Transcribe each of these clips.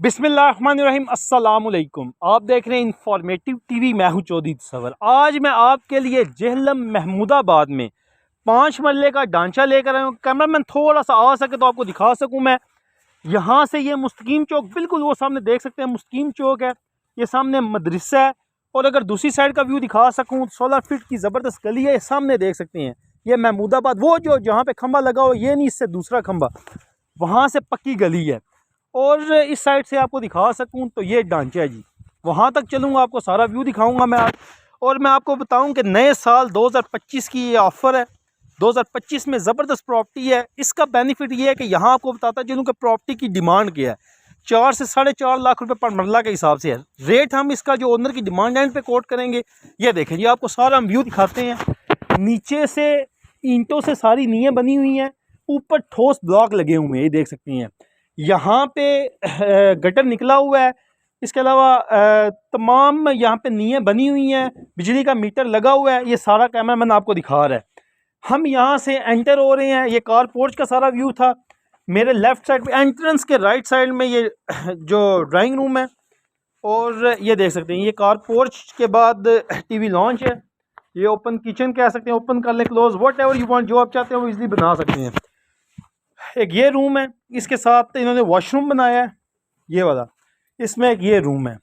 बिस्मिल्लाहिर्रहमानिर्रहीम अस्सलामुअलैकुम। आप देख रहे हैं इंफॉर्मेटिव टीवी। मैं हूं चौधरी तसव्वुर। आज मैं आपके लिए जेहलम महमूदाबाद में 5 मरले का ढांचा लेकर आया हूँ। कैमरामैन थोड़ा सा आ सके तो आपको दिखा सकूँ मैं। यहाँ से ये मुस्तकीम चौक, बिल्कुल वो सामने देख सकते हैं मुस्तकीम चौक है, ये सामने मदरसा है। और अगर दूसरी साइड का व्यू दिखा सकूँ, 16 फीट की ज़बरदस्त गली है, सामने देख सकते हैं। ये महमूदाबाद, वो जो जहाँ पे खंबा लगा हो, ये नहीं, इससे दूसरा खंबा, वहाँ से पक्की गली है। और इस साइड से आपको दिखा सकूं तो ये ढांचा है जी। वहाँ तक चलूँगा, आपको सारा व्यू दिखाऊंगा मैं आज। और मैं आपको बताऊं कि नए साल 2025 की ये ऑफ़र है। 2025 में ज़बरदस्त प्रॉपर्टी है। इसका बेनिफिट ये है कि यहाँ आपको बताता चलूँ कि प्रॉपर्टी की डिमांड क्या है। 4 से 4.5 लाख रुपए पर मरला के हिसाब से है रेट। हम इसका जो ओनर की डिमांड एंड पे कोट करेंगे। ये देखें जी, आपको सारा हम व्यू दिखाते हैं। नीचे से ईंटों से सारी नींवें बनी हुई हैं, ऊपर ठोस ब्लॉक लगे हुए हैं, ये देख सकते हैं। यहाँ पे गटर निकला हुआ है। इसके अलावा तमाम यहाँ पे नींवें बनी हुई हैं, बिजली का मीटर लगा हुआ है। ये सारा कैमरामैन आपको दिखा रहा है। हम यहाँ से एंटर हो रहे हैं। ये कार पोर्च का सारा व्यू था। मेरे लेफ़्ट साइड पे, एंट्रेंस के राइट साइड में, ये जो ड्राइंग रूम है। और ये देख सकते हैं, ये कार पोर्च के बाद टीवी लॉन्च है। ये ओपन किचन कह सकते हैं, ओपन कर लें, close, what ever you want, जो आप चाहते हैं वो इजीली बना सकते हैं। एक ये रूम है, इसके साथ इन्होंने वॉशरूम बनाया है, ये वाला। इसमें एक ये रूम है।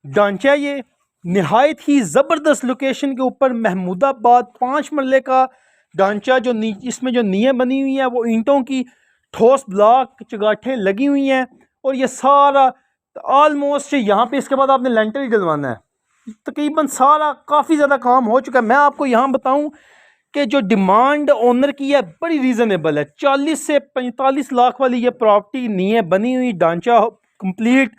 ढांचा ये निहायत ही ज़बरदस्त लोकेशन के ऊपर, महमूदाबाद, 5 मरले का ढांचा। जो इसमें जो नींवें बनी हुई हैं वो ईंटों की, ठोस ब्लॉक चगाठें लगी हुई हैं। और ये सारा ऑलमोस्ट यहाँ पे, इसके बाद आपने लेंटर ही डलवाना है। तकरीबन सारा काफ़ी ज़्यादा काम हो चुका है। मैं आपको यहाँ बताऊँ कि जो डिमांड ओनर की है बड़ी रीज़नेबल है। 40 से 45 लाख वाली ये प्रॉपर्टी, नींवें बनी हुई, ढांचा कंप्लीट।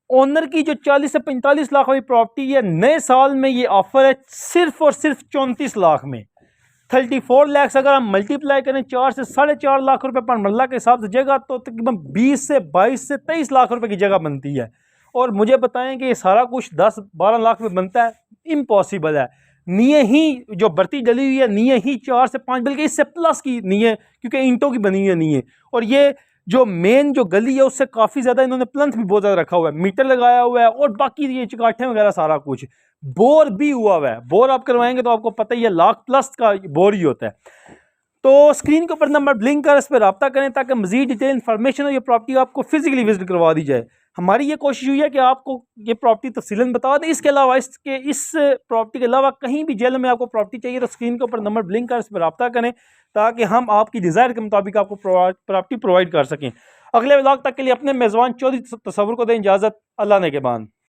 ओनर की जो 40 से 45 लाख वाली प्रॉपर्टी है, नए साल में ये ऑफ़र है सिर्फ और सिर्फ 34 लाख में। 34 लाख अगर हम मल्टीप्लाई करें 4 से 4.5 लाख रुपए पर मरला के हिसाब से जगह, तो तकरीबन 20 से 22 से 23 लाख रुपए की जगह बनती है। और मुझे बताएं कि ये सारा कुछ 10-12 लाख में बनता है? इम्पॉसिबल है। नींवें ही जो बढ़ती डली हुई है, नींवें ही 4 से 5, बल्कि इससे प्लस की नींवें, क्योंकि ईंटों की बनी हुई है नींवें। और ये जो मेन जो गली है उससे काफ़ी ज़्यादा इन्होंने प्लंथ भी बहुत ज़्यादा रखा हुआ है, मीटर लगाया हुआ है। और बाकी ये चगाठें वगैरह सारा कुछ, बोर भी हुआ हुआ है। बोर आप करवाएंगे तो आपको पता ही है, लाख प्लस का बोर ही होता है। तो स्क्रीन के ऊपर नंबर ब्लिंक कर, इस पर रब्ता करें ताकि मजीद डिटेल इन्फॉर्मेशन और ये प्रॉपर्टी आपको फिजिकली विजिट करवा दी जाए। हमारी ये कोशिश हुई है कि आपको ये प्रॉपर्टी तफसीलन बता दें। इसके अलावा, इस प्रॉपर्टी के अलावा कहीं भी जेल में आपको प्रॉपर्टी चाहिए तो स्क्रीन के ऊपर नंबर ब्लिंक कर, इस पर रब्ता करें ताकि हम आपकी डिज़ायर के मुताबिक आपको प्रॉपर्टी प्रोवाइड कर सकें। अगले व्लॉग तक के लिए अपने मेज़बान चौधरी तसव्वुर को दें इजाज़त। अल्लाह ने के बाद।